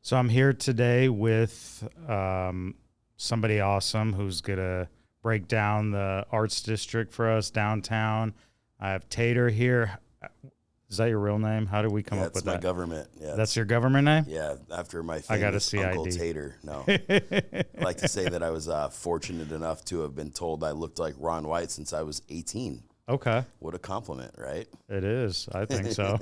So I'm here today with somebody awesome who's going to break down the arts district for us downtown. I have Tater here. Is that your real name? How did we come up with that? That's my government. Yeah, that's your government name? Yeah, after my I got a famous CID. Uncle Tater. No. I like to say that I was fortunate enough to have been told I looked like Ron White since I was 18. Okay. What a compliment, right? It is. I think so.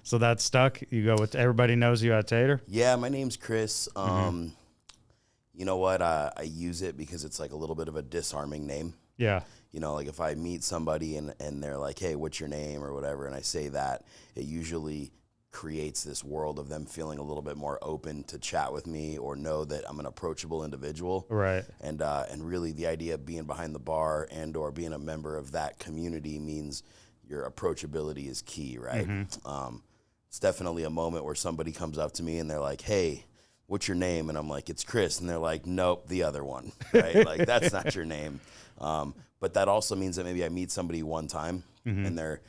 So that's stuck. You go with everybody knows you at Tater? Yeah, my name's Chris. You know what? I use it because it's like a little bit of a disarming name. Yeah. You know, like if I meet somebody and they're like, hey, what's your name or whatever, and I say that, it usually creates this world of them feeling a little bit more open to chat with me or know that I'm an approachable individual. Right. And really the idea of being behind the bar and or being a member of that community means your approachability is key, right? It's definitely a moment where somebody comes up to me and they're like, hey, what's your name? And I'm like, it's Chris. And they're like, nope, the other one, right? Like, that's not your name. But that also means that maybe I meet somebody one time and they're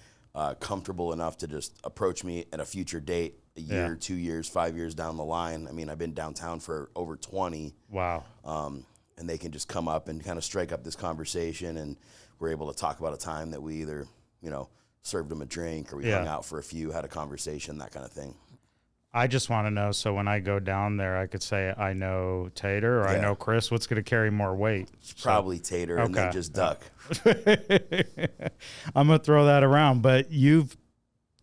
comfortable enough to just approach me at a future date, a year, 2 years, 5 years down the line. I mean, I've been downtown for over 20. Wow. And they can just come up and kind of strike up this conversation, and we're able to talk about a time that we either, you know, served them a drink or we hung out for a few, had a conversation, that kind of thing. I just want to know, so when I go down there, I could say I know Tater or I know Chris. What's going to carry more weight? Probably Tater, and then just duck. I'm going to throw that around, but you've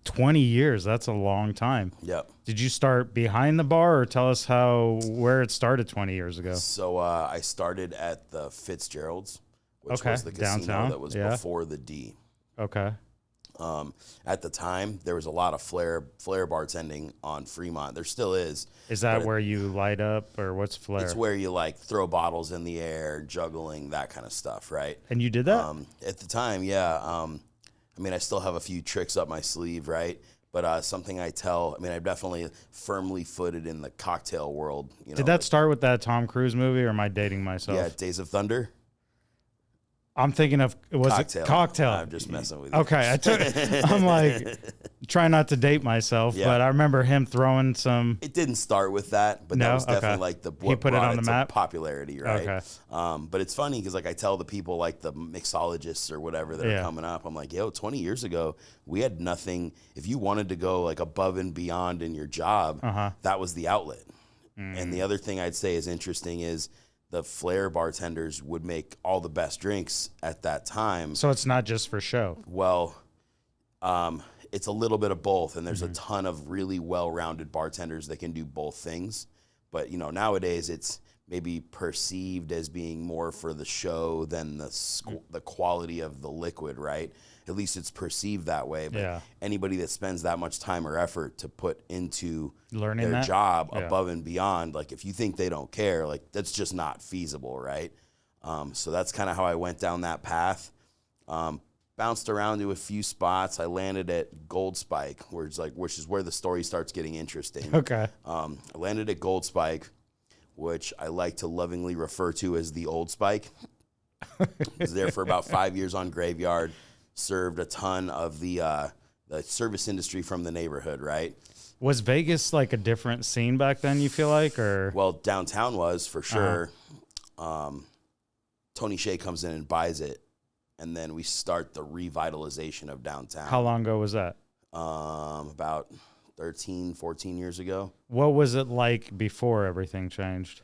20 years. That's a long time. Yep. Did you start behind the bar, or tell us where it started 20 years ago? So I started at the Fitzgerald's, which was the casino downtown. that was before the D. Okay. At the time, there was a lot of flair bartending on Fremont. There still is. Is that where you light up, or what's flair? It's where you like throw bottles in the air, juggling, that kind of stuff, right? And you did that? At the time, yeah. I mean, I still have a few tricks up my sleeve, right? But something I'm definitely firmly footed in the cocktail world. You know, did that start with that Tom Cruise movie, or am I dating myself? Yeah, Days of Thunder. I'm thinking of, Cocktail? I'm just messing with you. Okay. I'm like, trying not to date myself, but I remember him throwing some. It didn't start with that, but that was definitely like what put it on the to map? popularity, right? Okay. But it's funny because like I tell the people, like the mixologists or whatever that are coming up, I'm like, yo, 20 years ago, we had nothing. If you wanted to go like above and beyond in your job, that was the outlet. And the other thing I'd say is interesting is the flair bartenders would make all the best drinks at that time. So it's not just for show. Well, it's a little bit of both, and there's a ton of really well-rounded bartenders that can do both things. But, you know, nowadays it's maybe perceived as being more for the show than the quality of the liquid, right? At least it's perceived that way. But anybody that spends that much time or effort to put into learning their job above and beyond, like if you think they don't care, like that's just not feasible, right? So that's kind of how I went down that path. Bounced around to a few spots. I landed at Gold Spike, which is where the story starts getting interesting. Okay. I landed at Gold Spike, which I like to lovingly refer to as the Old Spike. I was there for about 5 years on Graveyard. Served a ton of the service industry from the neighborhood, right? Was Vegas like a different scene back then, you feel like? Or well, downtown was for sure. Tony Hsieh comes in and buys it, and then we start the revitalization of downtown. How long ago was that? About 13, 14 years ago. What was it like before everything changed?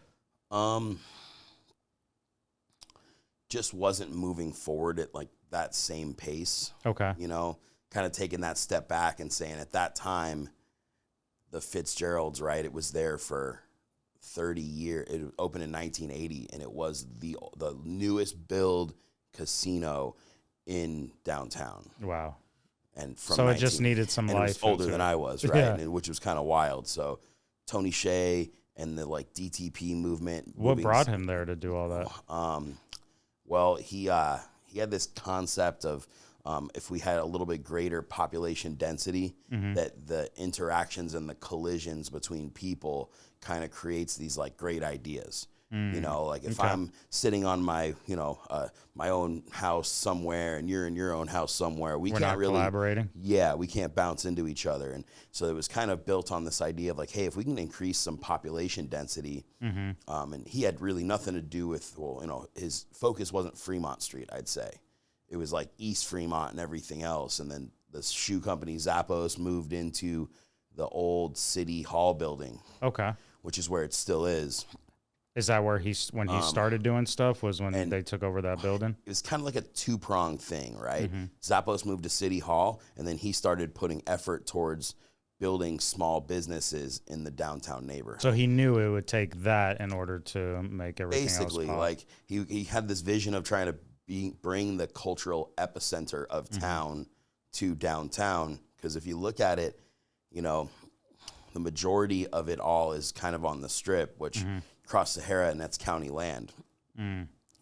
Just wasn't moving forward at like that same pace. Okay. You know, kind of taking that step back and saying at that time, the Fitzgerald's, right, it was there for 30 years. It opened in 1980, and it was the newest build casino in downtown. Wow. And from so it just needed some life. It was older than I was, right? Yeah. And, which was kind of wild. So Tony Hsieh and the like DTP movement. What brought him there to do all that? Well, he had this concept of if we had a little bit greater population density, that the interactions and the collisions between people kind of creates these like great ideas. You know, like if I'm sitting on my, my own house somewhere and you're in your own house somewhere, we're can't really collaborating. Yeah, we can't bounce into each other. And so it was kind of built on this idea of like, hey, if we can increase some population density, and he had really nothing to do with, his focus wasn't Fremont Street, I'd say. It was like East Fremont and everything else. And then the shoe company Zappos moved into the old City Hall building. Okay. Which is where it still is. Is that where he started doing stuff, was when they took over that building? It was kind of like a two-pronged thing, right? Zappos moved to City Hall, and then he started putting effort towards building small businesses in the downtown neighborhood. So he knew it would take that in order to make everything Basically, else like he had this vision of trying to bring the cultural epicenter of town to downtown, because if you look at it, the majority of it all is kind of on the Strip, which across Sahara, and that's county land.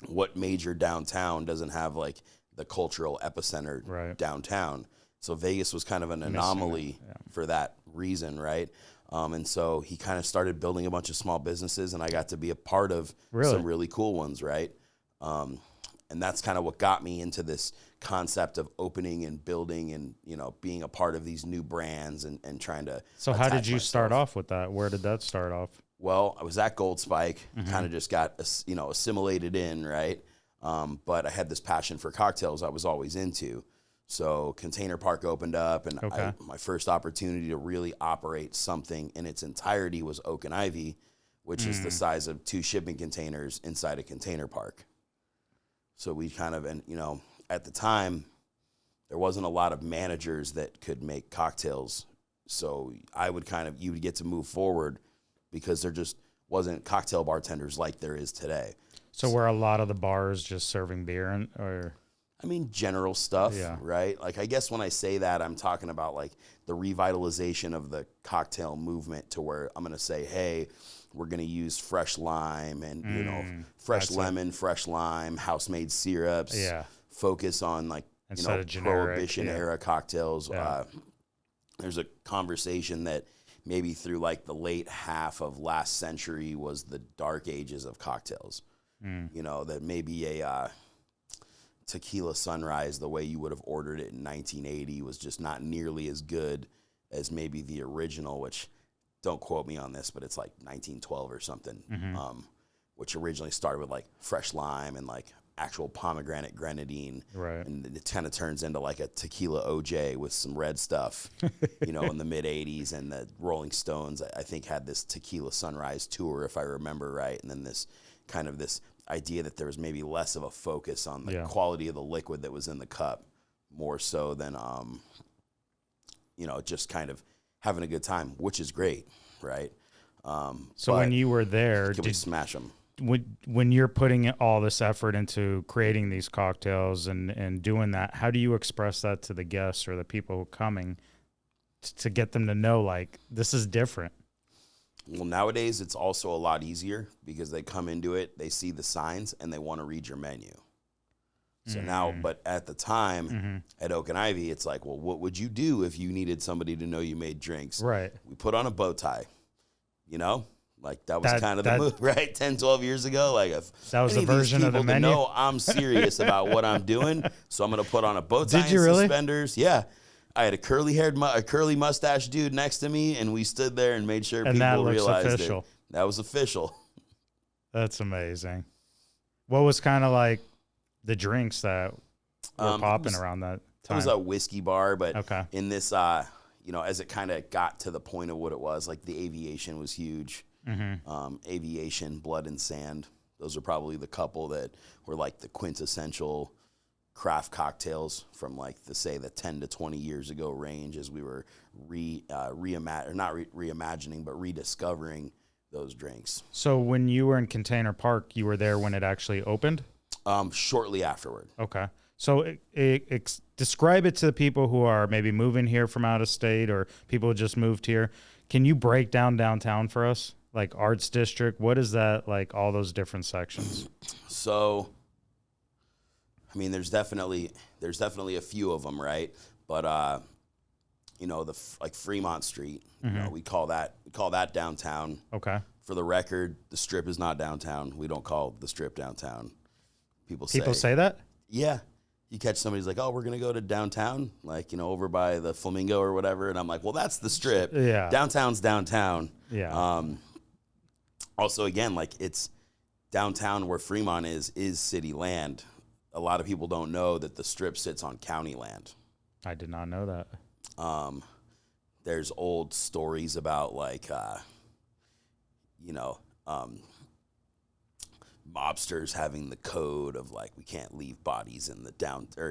What major downtown doesn't have like the cultural epicenter downtown? So Vegas was kind of an anomaly for that reason, right? And so he kind of started building a bunch of small businesses, and I got to be a part of some really cool ones, right? And that's kind of what got me into this concept of opening and building and, being a part of these new brands and trying to. So how did you start off with that? Where did that start off? Well, I was at Gold Spike, kind of just got, assimilated in, right? But I had this passion for cocktails I was always into. So Container Park opened up, and my first opportunity to really operate something in its entirety was Oak and Ivy, which is the size of 2 shipping containers inside a container park. So we kind of, at the time, there wasn't a lot of managers that could make cocktails. So you would get to move forward because there just wasn't cocktail bartenders like there is today. So were a lot of the bars just serving beer general stuff, right? Like, I guess when I say that, I'm talking about like the revitalization of the cocktail movement to where I'm going to say, hey, we're going to use fresh lime and, fresh lemon, fresh lime, house-made syrups. Yeah. Focus on like, instead of generic, Prohibition era cocktails. Yeah. There's a conversation that maybe through like the late half of last century was the dark ages of cocktails. That maybe a tequila sunrise, the way you would have ordered it in 1980, was just not nearly as good as maybe the original, which, don't quote me on this, but it's like 1912 or something, which originally started with like fresh lime and like actual pomegranate grenadine. Right. And it kind of turns into like a tequila OJ with some red stuff, in the mid 80s. And the Rolling Stones, I think, had this tequila sunrise tour, if I remember right. And then this idea that there was maybe less of a focus on the quality of the liquid that was in the cup, more so than, just kind of having a good time, which is great, right? So when you were there, we smash them? When you're putting all this effort into creating these cocktails and doing that, how do you express that to the guests or the people who are coming to get them to know, like, this is different? Well, nowadays it's also a lot easier because they come into it, they see the signs, and they want to read your menu. So now, but at the time at Oak and Ivy, it's like, well, what would you do if you needed somebody to know you made drinks? Right. We put on a bow tie, like that was kind of the move, right? 10, 12 years ago. Like, that was the version of the menu. No, I'm serious about what I'm doing. So I'm going to put on a bow tie and suspenders. Yeah. I had a curly mustache dude next to me, and we stood there and made sure people realized official. It. That was official. That's amazing. What was kind of like the drinks that were popping around that time? It was a whiskey bar, but in this, as it kind of got to the point of what it was, like the Aviation was huge. Aviation, Blood and Sand. Those are probably the couple that were like the quintessential craft cocktails from like the 10 to 20 years ago range, as we were reimagining, but rediscovering those drinks. So when you were in Container Park, you were there when it actually opened? Shortly afterward. Okay. So describe it to the people who are maybe moving here from out of state or people who just moved here. Can you break down downtown for us? Like Arts District, what is that, like all those different sections? So, there's definitely a few of them, right? But like Fremont Street, we call that downtown. Okay. For the record, the Strip is not downtown. We don't call the Strip downtown. People say that? Yeah. You catch somebody's like, oh, we're going to go to downtown, like, over by the Flamingo or whatever. And I'm like, well, that's the Strip. Yeah. Downtown's downtown. Yeah. Also, again, like, it's downtown where Fremont is city land. A lot of people don't know that the Strip sits on county land. I did not know that. There's old stories about, like, mobsters having the code of, like, we can't leave bodies in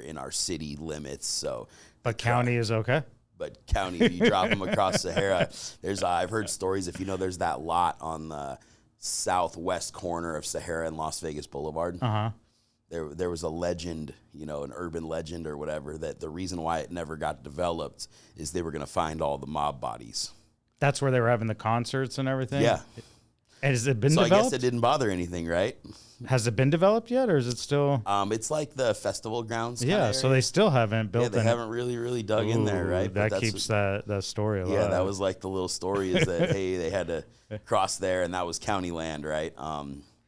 in our city limits. So, but county is okay. But county, if you drop them across Sahara, I've heard stories. If there's that lot on the southwest corner of Sahara and Las Vegas Boulevard. There was a legend, an urban legend or whatever, that the reason why it never got developed is they were going to find all the mob bodies. That's where they were having the concerts and everything? Yeah. And has it been developed? I guess it didn't bother anything, right? Has it been developed yet, or is it still? It's like the festival grounds. Yeah, so they still haven't built. Yeah, they haven't really dug in there, right? That keeps that story alive. Yeah, that was like the little story is that hey, they had to cross there, and that was county land, right?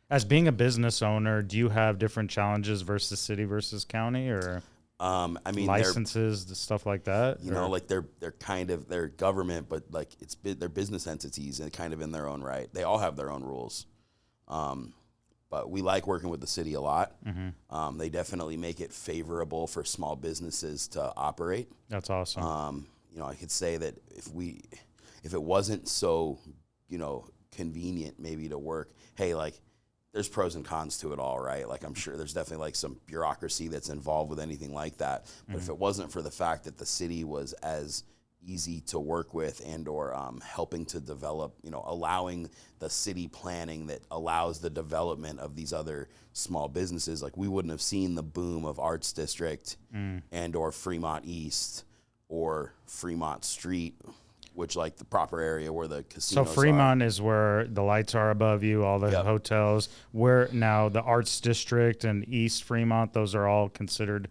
As being a business owner, do you have different challenges versus city versus county, or licenses, stuff like that? Like they're government, but like they're business entities and kind of in their own right. They all have their own rules. But we like working with the city a lot. Mm-hmm. They definitely make it favorable for small businesses to operate. That's awesome. I could say that if it wasn't so, convenient maybe to work, hey, like, there's pros and cons to it all, right? Like, I'm sure there's definitely like some bureaucracy that's involved with anything like that. But if it wasn't for the fact that the city was as easy to work with and or helping to develop, allowing the city planning that allows the development of these other small businesses, like we wouldn't have seen the boom of Arts District and or Fremont East or Fremont Street, which like the proper area where the casinos So Fremont is where the lights are above you, all the hotels. Where now the Arts District and East Fremont, those are all considered?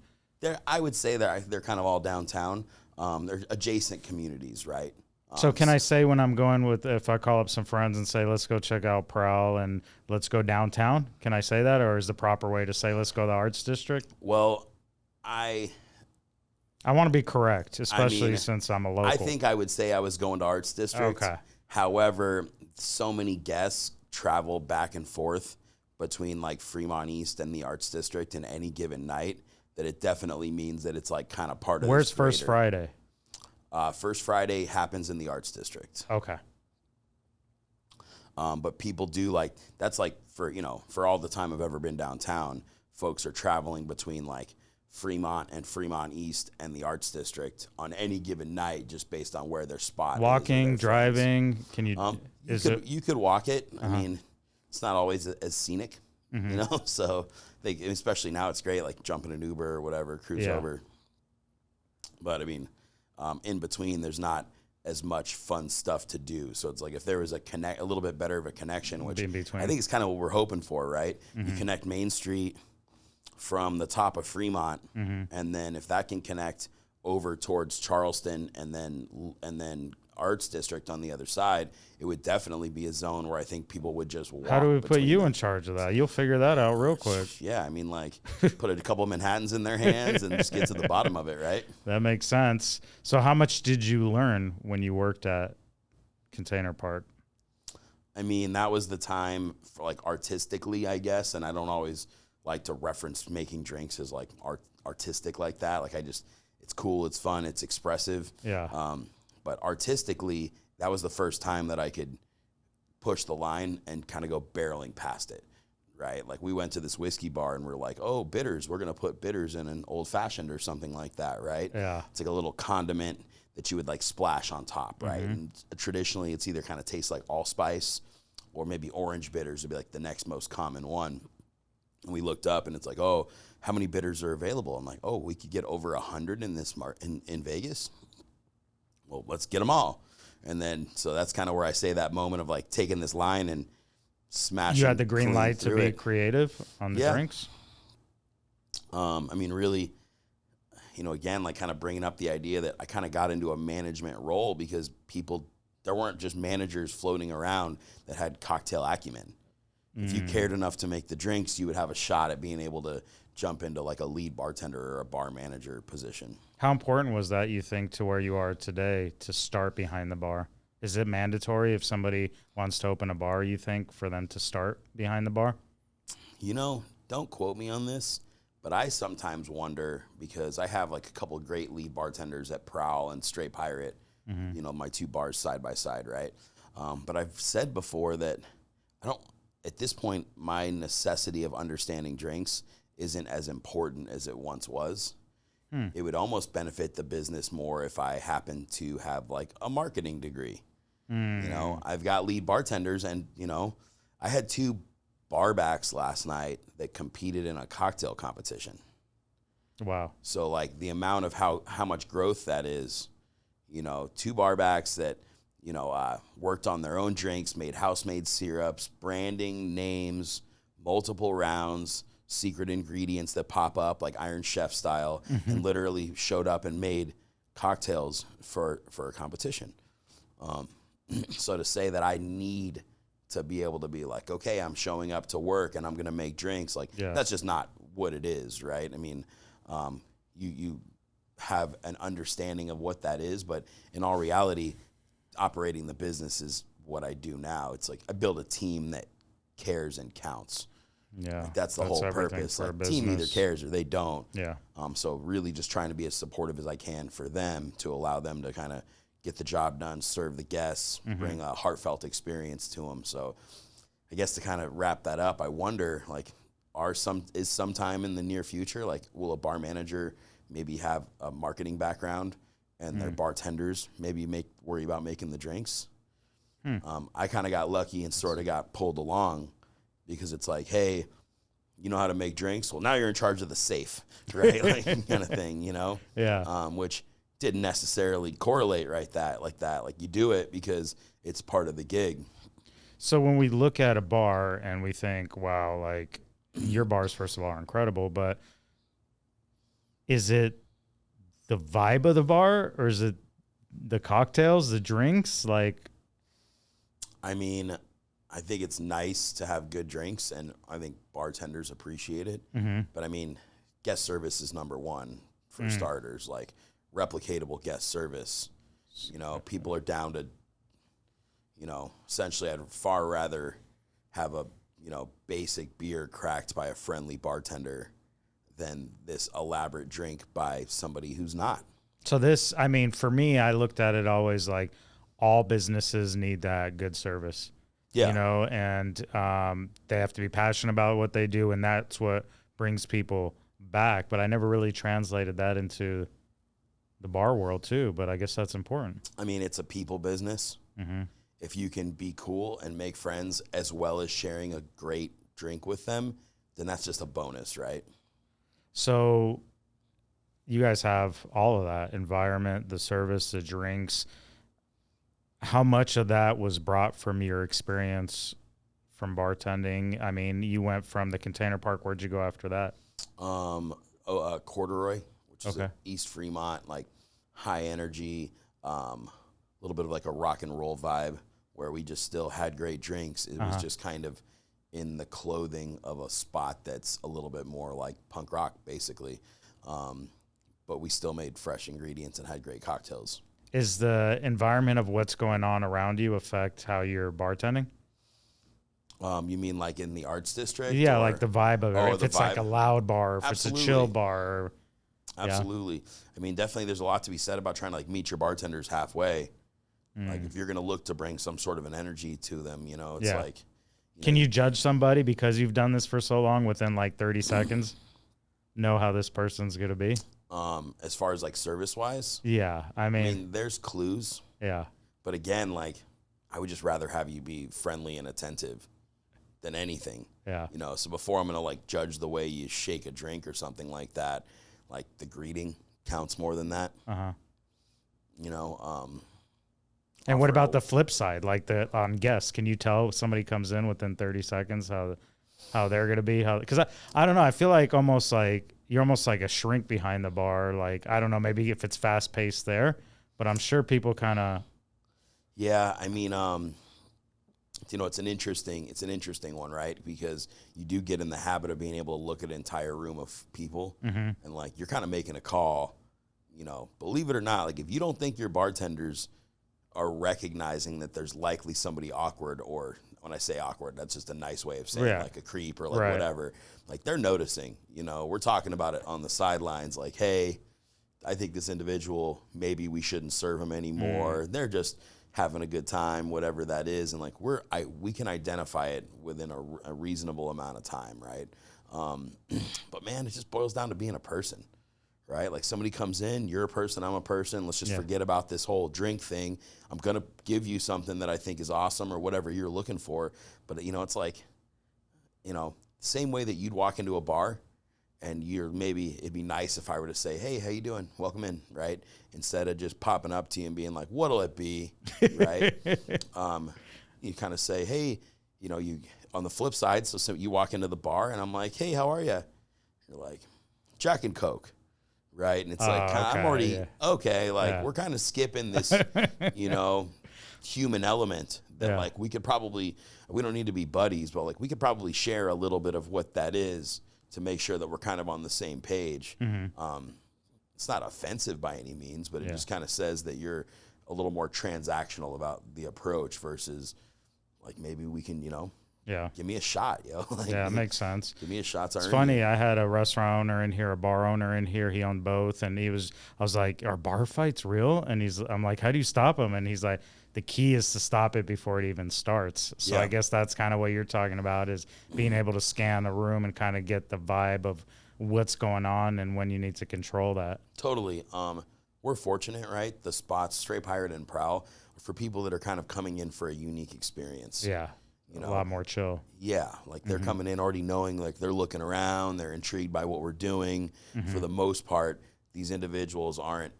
I would say they're kind of all downtown. They're adjacent communities, right? So can I say when I'm going if I call up some friends and say, let's go check out PROWL and let's go downtown, can I say that? Or is the proper way to say, let's go to the Arts District? Well, I want to be correct, especially since I'm a local. I think I would say I was going to Arts District. Okay. However, so many guests travel back and forth between like Fremont East and the Arts District in any given night that it definitely means that it's like kind of part of. Where's First Friday? First Friday happens in the Arts District. Okay. But people do that's like for all the time I've ever been downtown, folks are traveling between like Fremont and Fremont East and the Arts District on any given night, just based on where their spot. Walking, driving, can you? You could walk it. I mean, it's not always as scenic, So especially now, it's great. Like jumping an Uber or whatever, cruise over. But I mean, in between, there's not as much fun stuff to do. So it's like if there was a little bit better of a connection, which I think is kind of what we're hoping for, right? You connect Main Street from the top of Fremont, and then if that can connect over towards Charleston and then Arts District on the other side, it would definitely be a zone where I think people would just walk. How do we put you in charge of that? You'll figure that out real quick. Yeah, I mean, like, put a couple of Manhattans in their hands and just get to the bottom of it, right? That makes sense. So how much did you learn when you worked at Container Park? I mean, that was the time for like artistically, I guess, and I don't always like to reference making drinks as like artistic like that. Like it's cool, it's fun, it's expressive. Yeah. But artistically, that was the first time that I could push the line and kind of go barreling past it, right? Like we went to this whiskey bar and we're like, oh, bitters, we're going to put bitters in an old fashioned or something like that, right? Yeah. It's like a little condiment that you would like splash on top, right? And traditionally it's either kind of tastes like allspice or maybe orange bitters would be like the next most common one. And we looked up and it's like, oh, how many bitters are available? I'm like, oh, we could get over 100 in this in Vegas. Well, let's get them all. And then, so that's kind of where I say that moment of like taking this line and smashing. You had the green light to be creative on the drinks? I mean, really, again, like kind of bringing up the idea that I kind of got into a management role because people there weren't just managers floating around that had cocktail acumen. If you cared enough to make the drinks, you would have a shot at being able to jump into like a lead bartender or a bar manager position. How important was that, you think, to where you are today to start behind the bar? Is it mandatory if somebody wants to open a bar, you think, for them to start behind the bar? You know, don't quote me on this, but I sometimes wonder, because I have like a couple of great lead bartenders at PROWL and Stray Pirate, you know, my 2 bars side by side, right? But I've said before that at this point, my necessity of understanding drinks isn't as important as it once was. It would almost benefit the business more if I happened to have like a marketing degree. You know, I've got lead bartenders, and, you know, I had 2 barbacks last night that competed in a cocktail competition. Wow. So like the amount of how much growth that is, you know, 2 barbacks that, you know, worked on their own drinks, made house-made syrups, branding, names, multiple rounds, secret ingredients that pop up like Iron Chef style, and literally showed up and made cocktails for a competition. So to say that I need to be able to be like, okay, I'm showing up to work and I'm going to make drinks, like, that's just not what it is, right? I mean, you have an understanding of what that is, but in all reality, operating the business is what I do now. It's like I build a team that cares and counts. Yeah, like that's the whole purpose. Like, team either cares or they don't. Yeah. So really just trying to be as supportive as I can for them to allow them to kind of get the job done, serve the guests, bring a heartfelt experience to them. So I guess to kind of wrap that up, I wonder, like, is sometime in the near future, like, will a bar manager maybe have a marketing background and their bartenders maybe worry about making the drinks? I kind of got lucky and sort of got pulled along, because it's like, hey, you know how to make drinks? Well, now you're in charge of the safe, right? Like, kind of thing, you know? Yeah. Which didn't necessarily correlate like that. Like, you do it because it's part of the gig. So when we look at a bar and we think, wow, like, your bars, first of all, are incredible, but is it the vibe of the bar, or is it the cocktails, the drinks? Like, I mean, I think it's nice to have good drinks, and I think bartenders appreciate it. But I mean, guest service is number one for starters. Like, replicatable guest service. You know, people are down to, you know, essentially I'd far rather have a, you know, basic beer cracked by a friendly bartender than this elaborate drink by somebody who's not. So this, I mean, for me, I looked at it always like all businesses need that good service. Yeah. You know, and they have to be passionate about what they do, and that's what brings people back. But I never really translated that into the bar world too, but I guess that's important. I mean, it's a people business. If you can be cool and make friends as well as sharing a great drink with them, then that's just a bonus, right? So you guys have all of that environment, the service, the drinks. How much of that was brought from your experience from bartending? I mean, you went from the Container Park. Where'd you go after that? Corduroy, which is East Fremont, like high energy, a little bit of like a rock and roll vibe, where we just still had great drinks. It was just kind of in the clothing of a spot that's a little bit more like punk rock, basically. But we still made fresh ingredients and had great cocktails. Is the environment of what's going on around you affect how you're bartending? You mean like in the arts district? Yeah, like the vibe of it. If it's vibe. like a loud bar, if it's a chill bar. Absolutely. I mean, definitely there's a lot to be said about trying to like meet your bartenders halfway. Like if you're going to look to bring some sort of an energy to them, you know, it's like. Can you judge somebody because you've done this for so long within like 30 seconds? Know how this person's going to be? As far as like service wise? Yeah. I mean, there's clues. Yeah. But again, like I would just rather have you be friendly and attentive than anything. Yeah. You know, so before I'm going to like judge the way you shake a drink or something like that, like the greeting counts more than that. You know, and what about the flip side? Like on guests, can you tell if somebody comes in within 30 seconds how they're going to be? Because I don't know. I feel like you're almost like a shrink behind the bar. Like, I don't know, maybe if it's fast paced there, but I'm sure people kind of. Yeah, I mean, it's an interesting one, right? Because you do get in the habit of being able to look at an entire room of people, and like you're kind of making a call. Believe it or not, like if you don't think your bartenders are recognizing that there's likely somebody awkward, or when I say awkward, that's just a nice way of saying like a creep or like whatever. Like they're noticing. We're talking about it on the sidelines. Like, hey, I think this individual, maybe we shouldn't serve him anymore. They're just having a good time, whatever that is, and like we can identify it within a reasonable amount of time, right? But man, it just boils down to being a person, right? Like somebody comes in, you're a person, I'm a person. Let's just forget about this whole drink thing. I'm gonna give you something that I think is awesome or whatever you're looking for. But it's like, same way that you'd walk into a bar. And it'd be nice if I were to say, hey, how you doing? Welcome in, right? Instead of just popping up to you and being like, what'll it be, right? You kind of say, hey, you on the flip side, so you walk into the bar and I'm like, hey, how are you? You're like, Jack and Coke, right? And it's like, okay, I'm already, we're kind of skipping this, human element that like we don't need to be buddies, but like we could probably share a little bit of what that is, to make sure that we're kind of on the same page. It's not offensive by any means, but it just kind of says that you're a little more transactional about the approach versus like maybe we can, give me a shot, Like, it makes sense. Give me a shot. It's funny. I had a restaurant owner in here, a bar owner in here. He owned both, and I was like, "Are bar fights real?" And I'm like, "How do you stop them?" And he's like, "The key is to stop it before it even starts." So I guess that's kind of what you're talking about, is being able to scan the room and kind of get the vibe of what's going on and when you need to control that. Totally. We're fortunate, right? The spots, Stray Pirate and Prowl, for people that are kind of coming in for a unique experience. Yeah. A lot more chill. Yeah, like they're coming in already knowing, like they're looking around, they're intrigued by what we're doing. For the most part, these individuals aren't,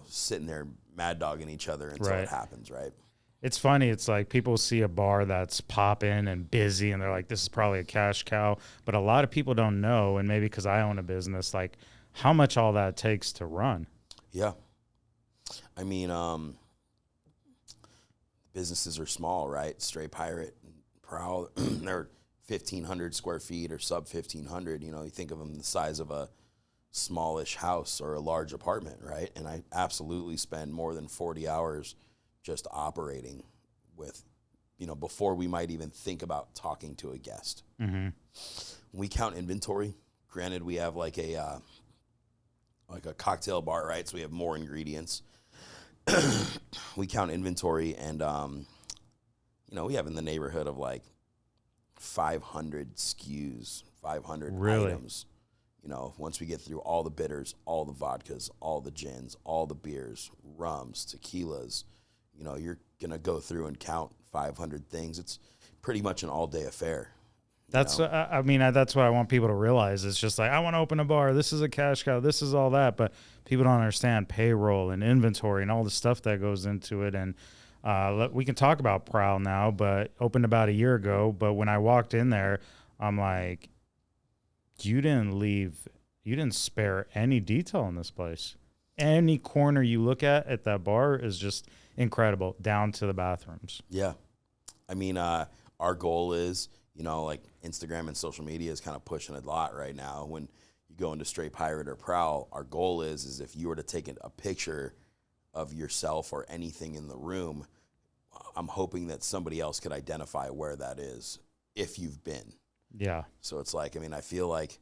sitting there mad dogging each other until it happens, right? It's funny. It's like people see a bar that's popping and busy, and they're like, this is probably a cash cow. But a lot of people don't know, and maybe because I own a business, like how much all that takes to run. Yeah. I mean, businesses are small, right? Stray Pirate, Prowl, they're 1,500 square feet or sub 1,500. You think of them the size of a smallish house or a large apartment, right? And I absolutely spend more than 40 hours just operating with, before we might even think about talking to a guest. We count inventory. Granted, we have like a cocktail bar, right? So we have more ingredients. We count inventory, and we have in the neighborhood of like 500 SKUs, 500 items. Once we get through all the bitters, all the vodkas, all the gins, all the beers, rums, tequilas, you're gonna go through and count 500 things. It's pretty much an all-day affair. That's that's what I want people to realize. It's just like, I want to open a bar. This is a cash cow. This is all that. But people don't understand payroll and inventory and all the stuff that goes into it. And we can talk about Prowl now, but opened about a year ago. But when I walked in there, I'm like, you didn't spare any detail in this place. Any corner you look at that bar is just incredible, down to the bathrooms. Yeah. I mean, our goal is, like Instagram and social media is kind of pushing a lot right now. When you go into Stray Pirate or Prowl, our goal is if you were to take a picture of yourself or anything in the room, I'm hoping that somebody else could identify where that is if you've been. Yeah. So it's like, I feel like,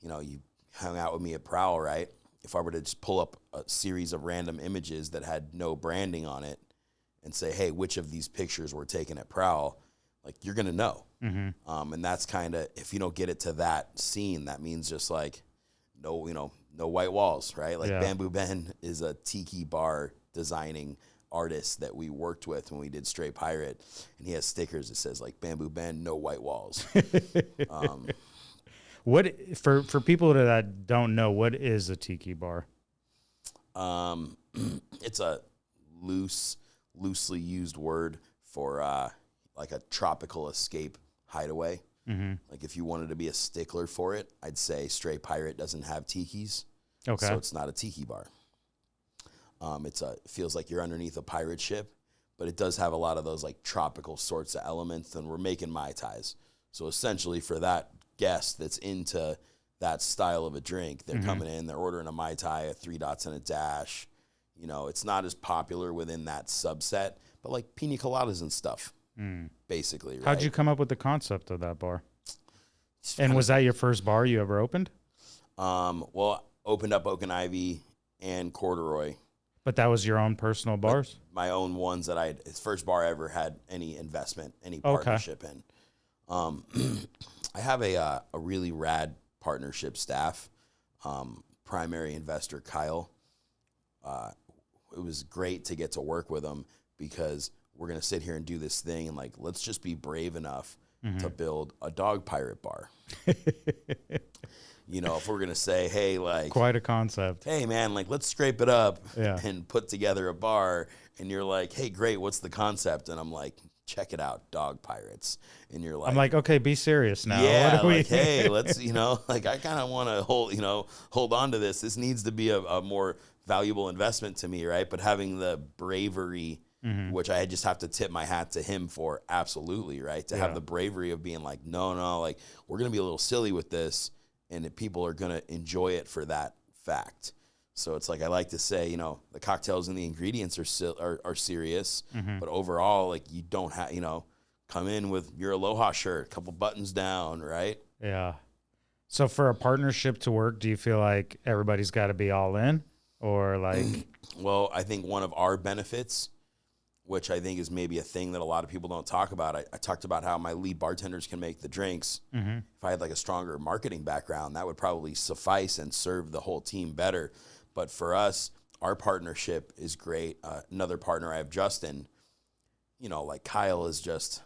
you hung out with me at Prowl, right? If I were to just pull up a series of random images that had no branding on it and say, hey, which of these pictures were taken at Prowl, like you're going to know. And that's kind of, if you don't get it to that scene, that means just like no white walls, right? Like Bamboo Ben is a tiki bar designing artist that we worked with when we did Stray Pirate, and he has stickers that says like Bamboo Ben, no white walls. What for people that don't know, what is a tiki bar? It's a loosely used word for like a tropical escape hideaway. Like if you wanted to be a stickler for it, I'd say Stray Pirate doesn't have tikis. Okay. So it's not a tiki bar. It feels like you're underneath a pirate ship but it does have a lot of those like tropical sorts of elements, and we're making Mai Tais. So essentially for that guest that's into that style of a drink, they're coming in, they're ordering a Mai Tai, a 3 dots and a dash. You know, it's not as popular within that subset, but like pina coladas and stuff, basically. Right? How'd you come up with the concept of that bar? And was that your first bar you ever opened? Well, opened up Oak and Ivy and Corduroy. But that was your own personal bars? My own ones that it's first bar I ever had any investment, any partnership in. I have a really rad partnership staff. Primary investor Kyle. It was great to get to work with him because we're gonna sit here and do this thing and like let's just be brave enough to build a dog pirate bar. You know, if we're gonna say, hey, like quite a concept. Hey man, like let's scrape it up and put together a bar, and you're like, hey, great, what's the concept? And I'm like, check it out, dog pirates. And you're like, I'm like, okay, be serious now. Yeah, like, hey, let's, you know, like I kind of want to hold on to this. This needs to be a more valuable investment to me, right? But having the bravery, which I just have to tip my hat to him for, absolutely, right? To have the bravery of being like, no, like we're gonna be a little silly with this, and people are gonna enjoy it for that fact. So it's like I like to say, you know, the cocktails and the ingredients are serious, but overall, like you don't have, you know, come in with your Aloha shirt, a couple buttons down, right? Yeah. So for a partnership to work, do you feel like everybody's got to be all in, or like? Well, I think one of our benefits, which I think is maybe a thing that a lot of people don't talk about. I talked about how my lead bartenders can make the drinks. If I had like a stronger marketing background, that would probably suffice and serve the whole team better. But for us, our partnership is great. Another partner I have, Justin, you know, like Kyle is just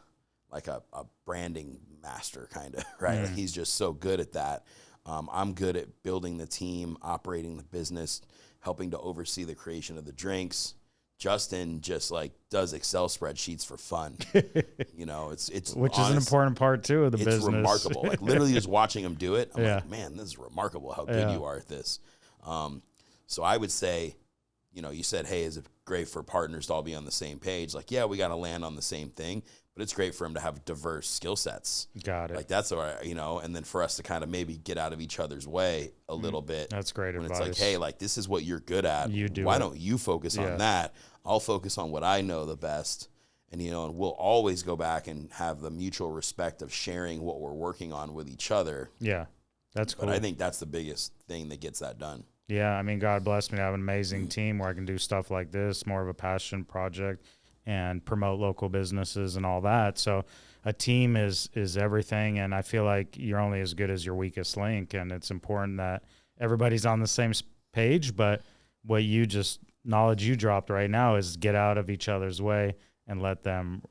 like a branding master kind of, right? Like he's just so good at that. I'm good at building the team, operating the business, helping to oversee the creation of the drinks. Justin just like does Excel spreadsheets for fun. You know, it's which is an important part too of the business. It's remarkable. Like literally just watching him do it, I'm like, man, this is remarkable how good you are at this. So I would say, you know, you said, hey, is it great for partners to all be on the same page? Like, yeah, we got to land on the same thing, but it's great for them to have diverse skill sets. Got it. Like that's all right, you know, and then for us to kind of maybe get out of each other's way a little bit. That's great advice. It's like, hey, like this is what you're good at. Why don't you focus on that? I'll focus on what I know the best. And, you know, and we'll always go back and have the mutual respect of sharing what we're working on with each other. Yeah, that's cool. But I think that's the biggest thing that gets that done. Yeah, I mean, God bless me to have an amazing team where I can do stuff like this, more of a passion project, and promote local businesses and all that. So a team is everything, and I feel like you're only as good as your weakest link, and it's important that everybody's on the same page. But what knowledge you dropped right now is get out of each other's way and let them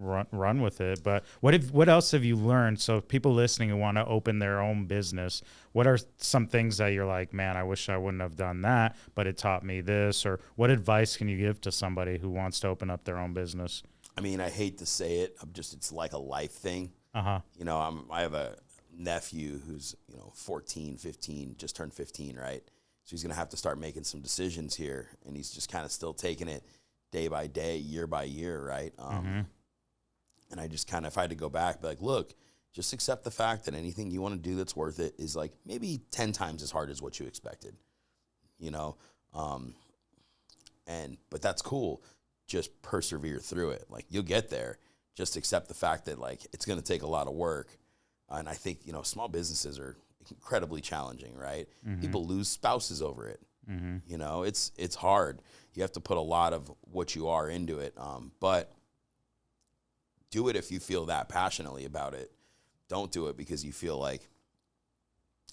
run with it. But what else have you learned? So people listening who want to open their own business, what are some things that you're like, man, I wish I wouldn't have done that, but it taught me this? Or what advice can you give to somebody who wants to open up their own business? I mean, I hate to say it, it's like a life thing. You know, I have a nephew who's, you know, 14, 15, just turned 15, right? So he's going to have to start making some decisions here, and he's just kind of still taking it day by day, year by year, right? And I just kind of, if I had to go back, be like, look, just accept the fact that anything you want to do that's worth it is like maybe 10 times as hard as what you expected, you know? But that's cool. Just persevere through it. Like you'll get there. Just accept the fact that like it's going to take a lot of work. And I think, you know, small businesses are incredibly challenging, right? People lose spouses over it. You know, it's hard. You have to put a lot of what you are into it. But do it if you feel that passionately about it. Don't do it because you feel like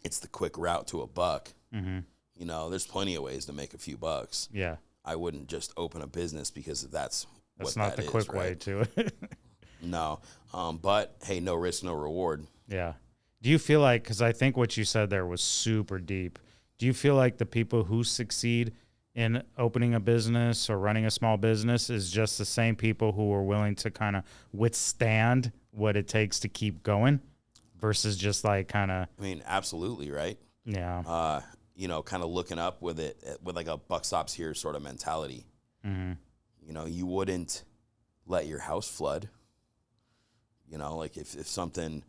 it's the quick route to a buck. You know, there's plenty of ways to make a few bucks. Yeah. I wouldn't just open a business because that's what not the quick way to it. No. But hey, no risk, no reward. Yeah. Do you feel like, because I think what you said there was super deep, do you feel like the people who succeed in opening a business or running a small business is just the same people who are willing to kind of withstand what it takes to keep going versus just like kind of... I mean, absolutely, right? Yeah. You know, kind of looking up with it, with like a buck stops here sort of mentality. You know, you wouldn't let your house flood. You know, like if something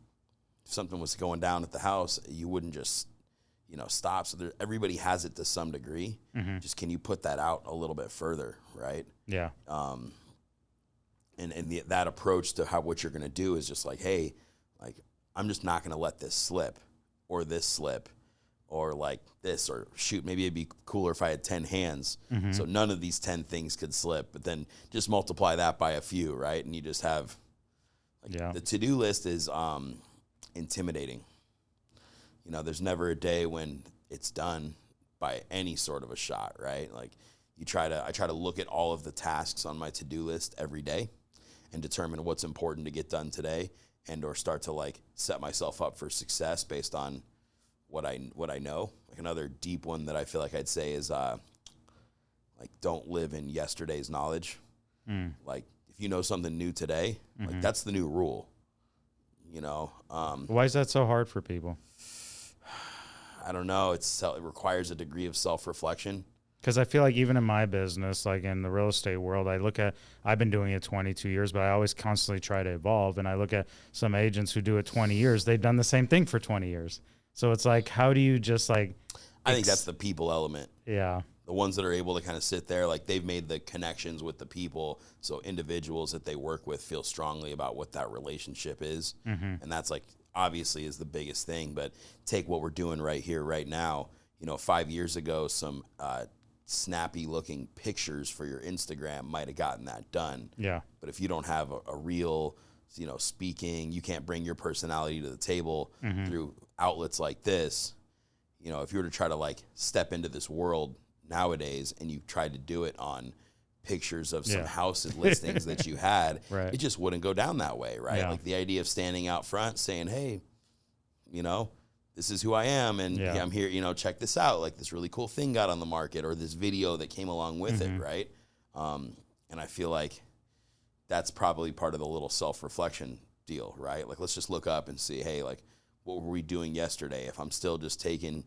was going down at the house, you wouldn't just, stop. So everybody has it to some degree. Mm-hmm. Just can you put that out a little bit further, right? Yeah. And that approach to what you're going to do is just like, hey, like, I'm just not going to let this slip, or like this, or shoot, maybe it'd be cooler if I had 10 hands. Mm-hmm. So none of these 10 things could slip, but then just multiply that by a few, right? And you just have, the to-do list is intimidating. There's never a day when it's done by any sort of a shot, right? Like I try to look at all of the tasks on my to-do list every day and determine what's important to get done today, and or start to like set myself up for success based on what I know. Like another deep one that I feel like I'd say is like, don't live in yesterday's knowledge. Like if you know something new today, like that's the new rule. Why is that so hard for people? I don't know. It requires a degree of self-reflection. Because I feel like even in my business, like in the real estate world, I've been doing it 22 years, but I always constantly try to evolve. And I look at some agents who do it 20 years. They've done the same thing for 20 years. So it's like, how do you just like... I think that's the people element. Yeah. The ones that are able to kind of sit there, like they've made the connections with the people. So individuals that they work with feel strongly about what that relationship is. Mm-hmm. And that's like, obviously is the biggest thing. But take what we're doing right here, right now. 5 years ago, some snappy looking pictures for your Instagram might have gotten that done. Yeah. But if you don't have a real, speaking, you can't bring your personality to the table through outlets like this. If you were to try to like step into this world nowadays and you tried to do it on pictures of some house listings that you had, right. It just wouldn't go down that way, right? Yeah. Like the idea of standing out front saying, hey, this is who I am, and I'm here, check this out. Like this really cool thing got on the market, or this video that came along with it, right? And I feel like that's probably part of the little self-reflection deal, right? Like let's just look up and see, hey, like what were we doing yesterday? If I'm still just taking,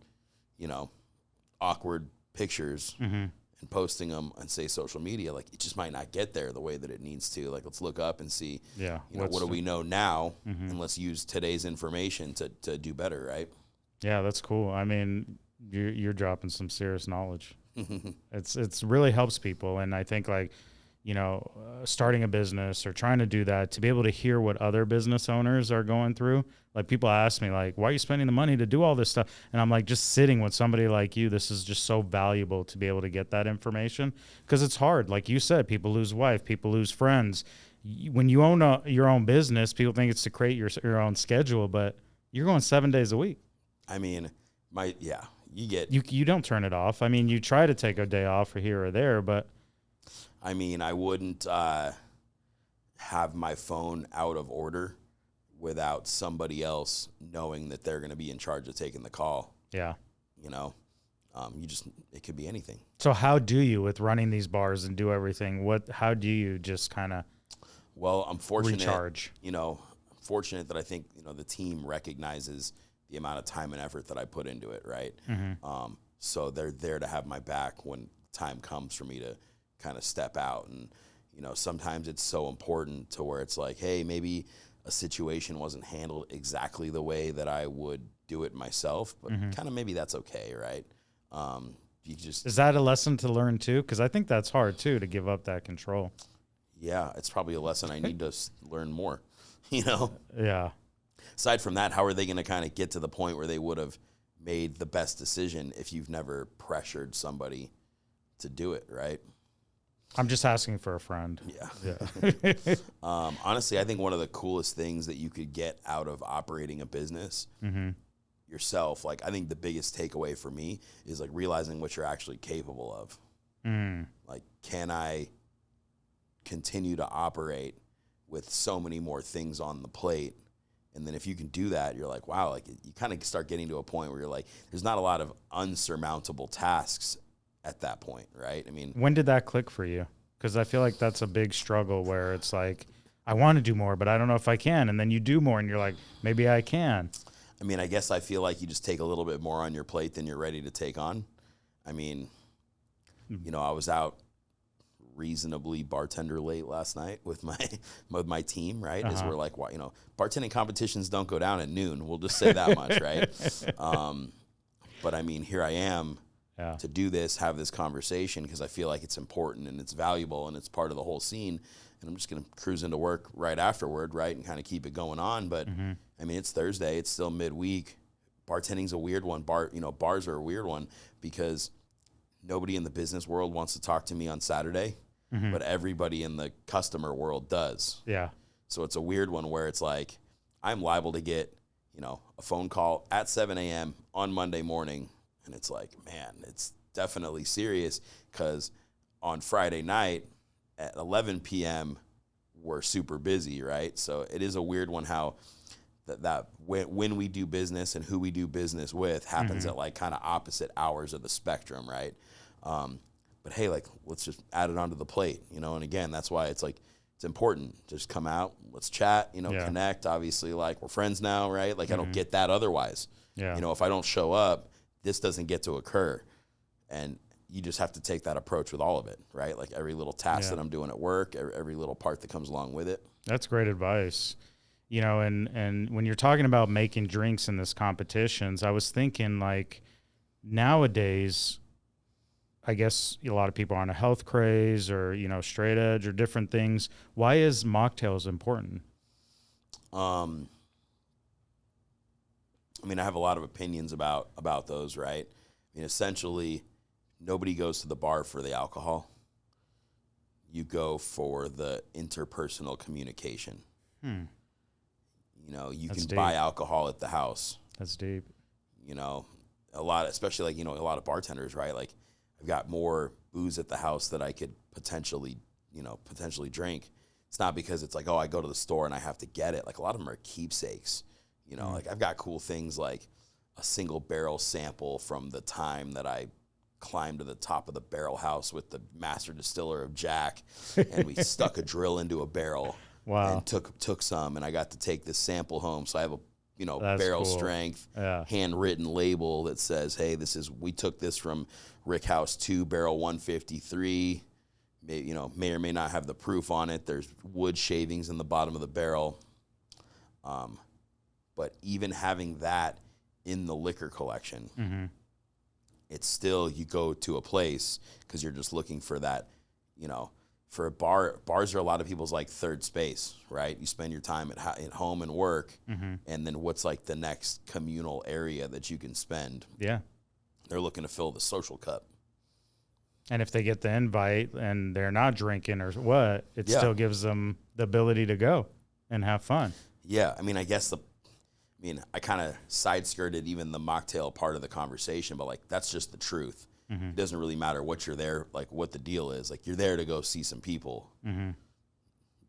awkward pictures and posting them on, say, social media, like it just might not get there the way that it needs to. Like let's look up and see, what do we know now, and let's use today's information to do better, right? Yeah, that's cool. I mean, you're dropping some serious knowledge. It's really helps people, and I think like, starting a business or trying to do that, to be able to hear what other business owners are going through. Like people ask me like, why are you spending the money to do all this stuff? And I'm like, just sitting with somebody like you, this is just so valuable to be able to get that information, because it's hard. Like you said, people lose wife, people lose friends. When you own your own business, people think it's to create your own schedule, but you're going 7 days a week. I mean, you don't turn it off. I mean, you try to take a day off or here or there, but I mean, I wouldn't have my phone out of order without somebody else knowing that they're going to be in charge of taking the call. Yeah. It could be anything. So how do you, with running these bars and do everything, how do you just kind of I'm fortunate, recharge? Fortunate that I think, the team recognizes the amount of time and effort that I put into it, right? So they're there to have my back when time comes for me to kind of step out. And, sometimes it's so important to where it's like, hey, maybe a situation wasn't handled exactly the way that I would do it myself, but kind of maybe that's okay, right? Is that a lesson to learn too? Because I think that's hard too, to give up that control. Yeah, it's probably a lesson I need to learn more, Yeah. Aside from that, how are they going to kind of get to the point where they would have made the best decision if you've never pressured somebody to do it, right? I'm just asking for a friend. Yeah. Honestly, I think one of the coolest things that you could get out of operating a business yourself, like I think the biggest takeaway for me is like realizing what you're actually capable of. Like, can I continue to operate with so many more things on the plate? And then if you can do that, you're like, wow, like you kind of start getting to a point where you're like, there's not a lot of unsurmountable tasks at that point, right? I mean, when did that click for you? Because I feel like that's a big struggle where it's like, I want to do more, but I don't know if I can. And then you do more and you're like, maybe I can. I mean, I guess I feel like you just take a little bit more on your plate than you're ready to take on. I mean, I was out reasonably bartender late last night with my team, right? Is we're like, you know, bartending competitions don't go down at noon. We'll just say that much, right? But I mean, here I am to do this, have this conversation, because I feel like it's important and it's valuable and it's part of the whole scene. And I'm just going to cruise into work right afterward, right, and kind of keep it going on. But, I mean, it's Thursday. It's still midweek. Bartending's a weird one. Bars are a weird one because nobody in the business world wants to talk to me on Saturday, but everybody in the customer world does. Yeah. So it's a weird one where it's like I'm liable to get, you know, a phone call at 7 a.m. on Monday morning, and it's like, man, it's definitely serious because on Friday night at 11 p.m. we're super busy, right? So it is a weird one how that when we do business and who we do business with happens at like kind of opposite hours of the spectrum, right? But hey, like, let's just add it onto the plate, you know? And again, that's why it's like, it's important. Just come out, let's chat, you know, connect. Obviously, like, we're friends now, right? Like, I don't get that otherwise. Yeah. You know, if I don't show up, this doesn't get to occur. And you just have to take that approach with all of it, right? Like every little task that I'm doing at work, every little part that comes along with it. That's great advice. You know, and when you're talking about making drinks in this competitions, I was thinking like nowadays, I guess a lot of people are on a health craze or, you know, straight edge or different things. Why is mocktails important? I mean, I have a lot of opinions about those, right? I mean, essentially, nobody goes to the bar for the alcohol. You go for the interpersonal communication. You know, you can buy alcohol at the house. That's deep. You know, a lot, especially like, you know, a lot of bartenders, right? Like, I've got more booze at the house that I could potentially drink. It's not because it's like, oh, I go to the store and I have to get it. Like, a lot of them are keepsakes. You know, like I've got cool things like a single barrel sample from the time that I climbed to the top of the barrel house with the master distiller of Jack, and we stuck a drill into a barrel and took some, and I got to take this sample home. So I have a, you know, that's barrel cool. Strength, handwritten label that says, hey, we took this from Rick House 2, barrel 153. May or may not have the proof on it. There's wood shavings in the bottom of the barrel. But even having that in the liquor collection, it's still, you go to a place because you're just looking for that, you know, for a bars are a lot of people's like third space, right? You spend your time at home and work, and then what's like the next communal area that you can spend? Yeah. They're looking to fill the social cup. And if they get the invite and they're not drinking or what, it still gives them the ability to go and have fun. Yeah. I mean, I kind of side-skirted even the mocktail part of the conversation, but like, that's just the truth. It doesn't really matter what you're there, like what the deal is. Like, you're there to go see some people.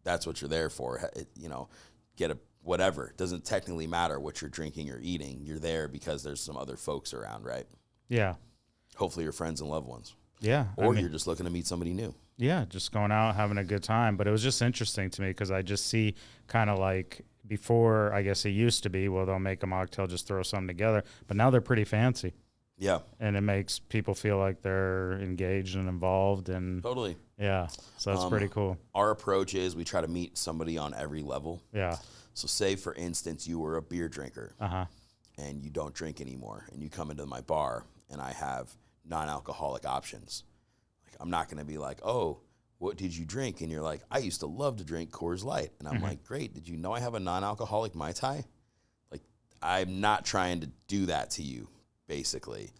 That's what you're there for. You know, get whatever. It doesn't technically matter what you're drinking or eating. You're there because there's some other folks around, right? Yeah. Hopefully your friends and loved ones. Yeah. Or you're just looking to meet somebody new. Yeah, just going out, having a good time. But it was just interesting to me because I just see kind of like before, I guess it used to be, well, they'll make a mocktail, just throw something together. But now they're pretty fancy. Yeah. And it makes people feel like they're engaged and involved. And totally. Yeah. So that's pretty cool. Our approach is we try to meet somebody on every level. Yeah. So say, for instance, you were a beer drinker and you don't drink anymore, and you come into my bar and I have non-alcoholic options. Like, I'm not going to be like, oh, what did you drink? And you're like, I used to love to drink Coors Light. And I'm like, great. Did you know I have a non-alcoholic Mai Tai? Like, I'm not trying to do that to you, basically.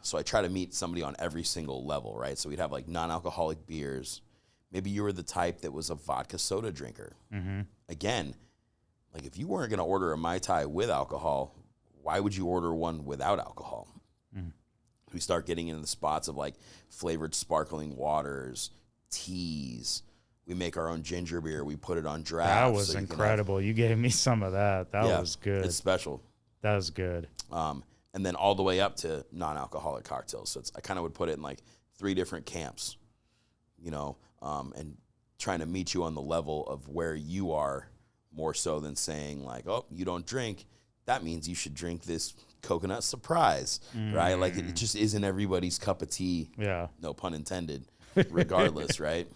So I try to meet somebody on every single level, right? So we'd have like non-alcoholic beers. Maybe you were the type that was a vodka soda drinker. Again, like, if you weren't going to order a Mai Tai with alcohol, why would you order one without alcohol? We start getting into the spots of like flavored sparkling waters, teas. We make our own ginger beer. We put it on draft. That was incredible. You gave me some of that. That was good. It's special. That was good. And then all the way up to non-alcoholic cocktails. So I kind of would put it in like 3 different camps, you know, and trying to meet you on the level of where you are, more so than saying like, oh, you don't drink, that means you should drink this coconut surprise, right? Like, it just isn't everybody's cup of tea. Yeah. No pun intended. regardless, right?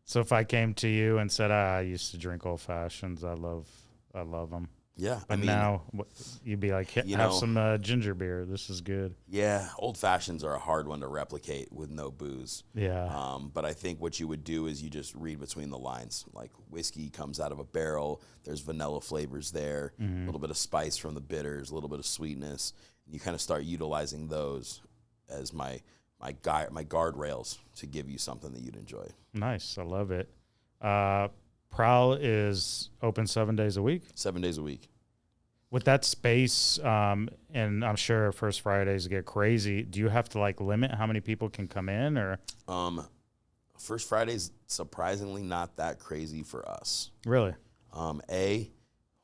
So if I came to you and said, I used to drink old fashions, I love them. Yeah, But now you'd be like, have some ginger beer. This is good. Yeah, old fashions are a hard one to replicate with no booze. Yeah. But I think what you would do is you just read between the lines. Like whiskey comes out of a barrel. There's vanilla flavors there, a little bit of spice from the bitters, a little bit of sweetness. And you kind of start utilizing those as my guardrails to give you something that you'd enjoy. Nice. I love it. PROWL is open 7 days a week? 7 days a week. With that space, and I'm sure First Fridays get crazy, do you have to like limit how many people can come in, or? First Friday's surprisingly not that crazy for us. Really?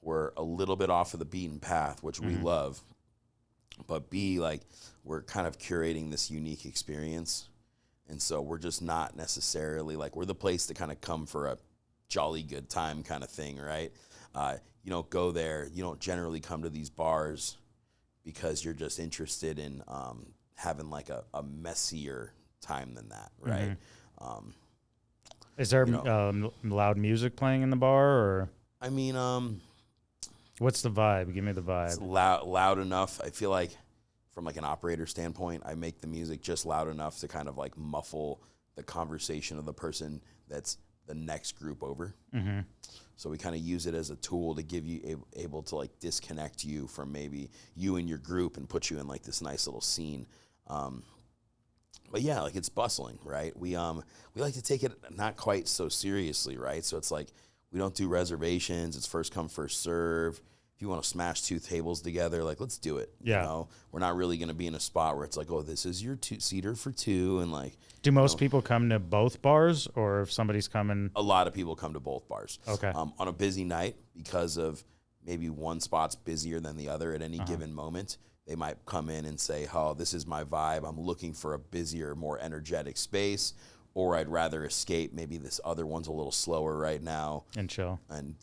We're a little bit off of the beaten path, which we love. But B, like, we're kind of curating this unique experience. And so we're just not necessarily, like, we're the place to kind of come for a jolly good time kind of thing, right? You don't go there. You don't generally come to these bars because you're just interested in having, like, a messier time than that, right? Is there loud music playing in the bar, or? I mean, what's the vibe? Give me the vibe. It's loud enough. I feel like from like an operator standpoint, I make the music just loud enough to kind of like muffle the conversation of the person that's the next group over. So we kind of use it as a tool to give you able to like disconnect you from maybe you and your group and put you in like this nice little scene. But yeah, like it's bustling, right? We like to take it not quite so seriously, right? So it's like we don't do reservations. It's first come, first serve. If you want to smash two tables together, like, let's do it. Yeah. You know, we're not really going to be in a spot where it's like, oh, this is your two-seater for two. And like, do most people come to both bars, or if somebody's coming? A lot of people come to both bars. Okay. On a busy night, because of maybe one spot's busier than the other at any given moment, they might come in and say, oh, this is my vibe. I'm looking for a busier, more energetic space. Or I'd rather escape. Maybe this other one's a little slower right now. And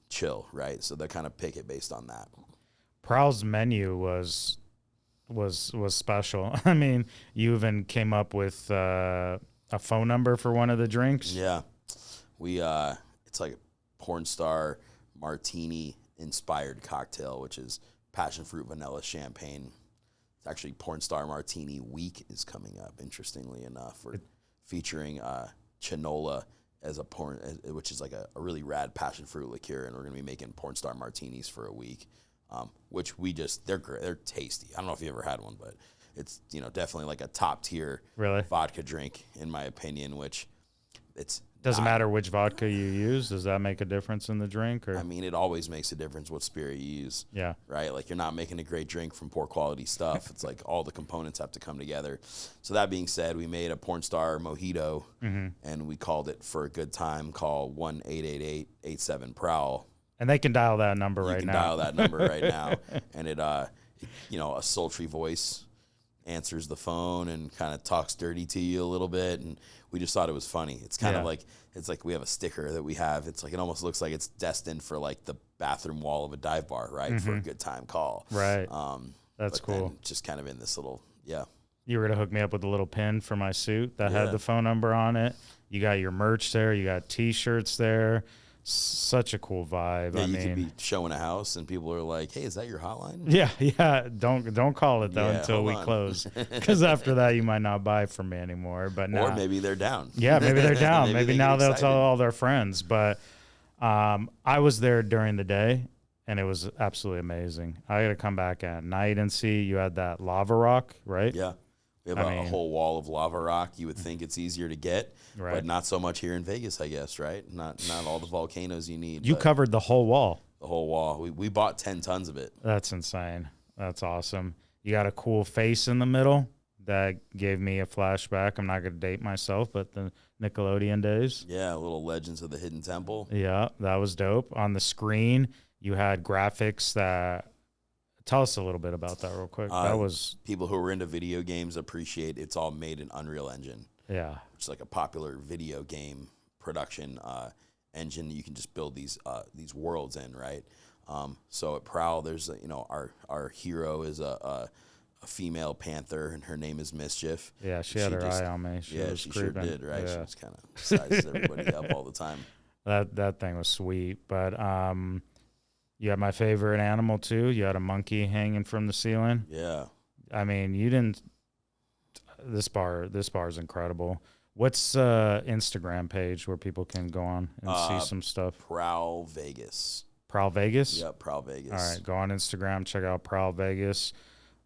chill, right? So they kind of pick it based on that. PROWL's menu was special. I mean, you even came up with a phone number for one of the drinks. Yeah. It's like a porn star martini inspired cocktail, which is passion fruit vanilla champagne. It's actually porn star martini week is coming up, interestingly enough. We're featuring Chinola as which is like a really rad passion fruit liqueur, and we're gonna be making porn star martinis for a week, which they're great, they're tasty. I don't know if you ever had one, but it's definitely like a top tier vodka drink in my opinion. Which doesn't matter which vodka you use. Does that make a difference in the drink? Or? I mean, it always makes a difference what spirit you use. Yeah. Right? Like, you're not making a great drink from poor quality stuff. It's like all the components have to come together. So that being said, we made a porn star mojito, and we called it For a Good Time. Call 1-888-87-PROWL. And they can dial that number right now. You can dial that number right now. And a sultry voice answers the phone and kind of talks dirty to you a little bit, and we just thought it was funny. It's kind of like, it's like we have a sticker that we have. It's like, it almost looks like it's destined for like the bathroom wall of a dive bar, right? For a good time call. Right. That's cool. Just kind of in this little, You were going to hook me up with a little pin for my suit that had the phone number on it. You got your merch there. You got T-shirts there. Such a cool vibe. Yeah, you could be showing a house and people are like, "Hey, is that your hotline?" Yeah. Don't call it though until we close, because after that you might not buy from me anymore. But or maybe they're down. Yeah, maybe they're down. maybe now they'll tell all their friends. But I was there during the day, and it was absolutely amazing. I got to come back at night and see. You had that lava rock, right? Yeah. We have a whole wall of lava rock. You would think it's easier to get, but not so much here in Vegas, I guess, right? Not all the volcanoes you need. You covered the whole wall. The whole wall. We bought 10 tons of it. That's insane. That's awesome. You got a cool face in the middle that gave me a flashback. I'm not going to date myself, but the Nickelodeon days. Yeah, little Legends of the Hidden Temple. Yeah, that was dope. On the screen, you had graphics that... Tell us a little bit about that real quick. That was... People who are into video games appreciate it's all made in Unreal Engine. Yeah. Which is like a popular video game production engine that you can just build these worlds in, right? So at PROWL, there's, our hero is a a female panther, and her name is Mischief. Yeah, she had her eye on me. She sure did, right? Yeah. She just kind of sizes everybody up all the time. That thing was sweet. But you had my favorite animal too. You had a monkey hanging from the ceiling. Yeah. I mean, you didn't. This bar is incredible. What's Instagram page where people can go on and see some stuff? PROWL Vegas. PROWL Vegas? Yep, PROWL Vegas. All right, go on Instagram, check out PROWL Vegas.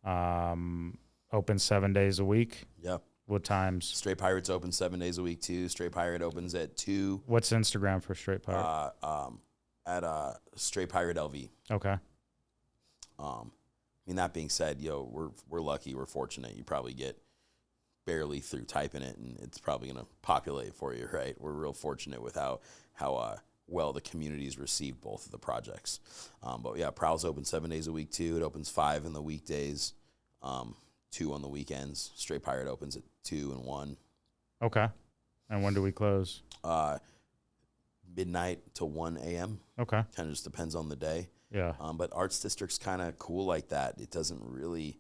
Open 7 days a week. Yep. What times? Stray Pirate's open 7 days a week too. Stray Pirate opens at 2. What's Instagram for Stray Pirate? At Stray Pirate LV. Okay. I mean, that being said, we're lucky, we're fortunate. You probably get barely through typing it, and it's probably gonna populate for you, right? We're real fortunate with how well the community's received both of the projects. But yeah, PROWL's open 7 days a week too. It opens 5 in the weekdays, 2 on the weekends. Stray Pirate opens at 2 and 1. Okay. And when do we close? Midnight to 1 a.m. Okay. Kind of just depends on the day. Yeah. But Arts District's kind of cool like that. It doesn't really,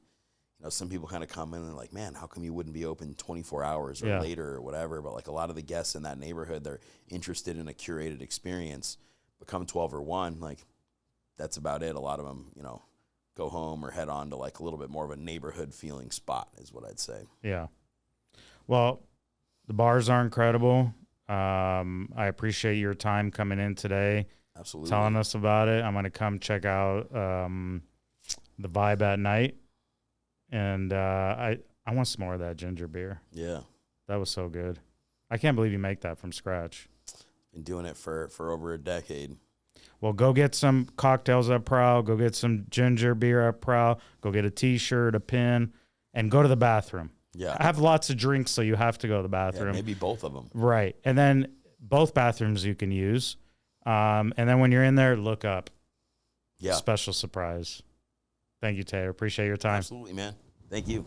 some people kind of come in and like, man, how come you wouldn't be open 24 hours or later or whatever? But like a lot of the guests in that neighborhood, they're interested in a curated experience. But come 12 or 1, like that's about it. A lot of them, go home or head on to like a little bit more of a neighborhood feeling spot is what I'd say. Yeah. Well, the bars are incredible. I appreciate your time coming in today. Absolutely. Telling us about it. I'm going to come check out the Vibe at night. And I want some more of that ginger beer. Yeah. That was so good. I can't believe you make that from scratch. Been doing it for over a decade. Well, go get some cocktails at PROWL. Go get some ginger beer at PROWL. Go get a T-shirt, a pin, and go to the bathroom. Yeah. I have lots of drinks, so you have to go to the bathroom. Yeah, maybe both of them. Right. And then both bathrooms you can use. And then when you're in there, look up. Yeah. Special surprise. Thank you, Tater. Appreciate your time. Absolutely, man. Thank you.